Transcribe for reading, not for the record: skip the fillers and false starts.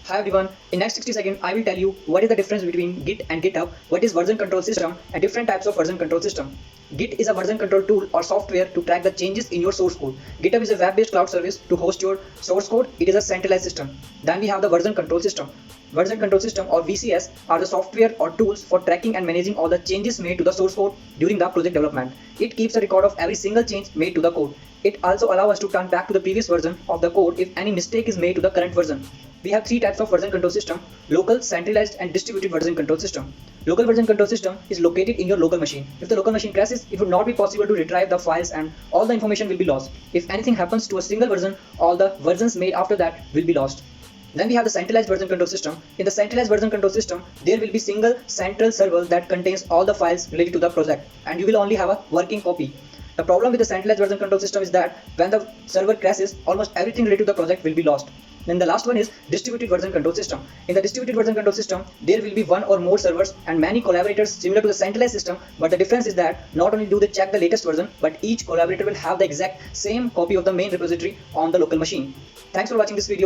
Hi everyone, in next 60 seconds I will tell you what is the difference between Git and GitHub, what is version control system and different types of version control system. Git is a version control tool or software to track the changes in your source code. GitHub is a web-based cloud service to host your source code. It is a centralized system. Then we have the version control system. Version control system or VCS are the software or tools for tracking and managing all the changes made to the source code during the project development. It keeps a record of every single change made to the code. It also allows us to turn back to the previous version of the code if any mistake is made to the current version. We have three types of version control system: local, centralized and distributed version control system. Local version control system is located in your local machine. If the local machine crashes, it would not be possible to retrieve the files and all the information will be lost. If anything happens to a single version, all the versions made after that will be lost. Then we have the centralized version control system. In the centralized version control system, there will be single central server that contains all the files related to the project, and you will only have a working copy. The problem with the centralized version control system is that when the server crashes, almost everything related to the project will be lost. Then the last one is distributed version control system. In the distributed version control system, there will be one or more servers and many collaborators similar to the centralized system, but the difference is that not only do they check the latest version, but each collaborator will have the exact same copy of the main repository on the local machine. Thanks for watching this video.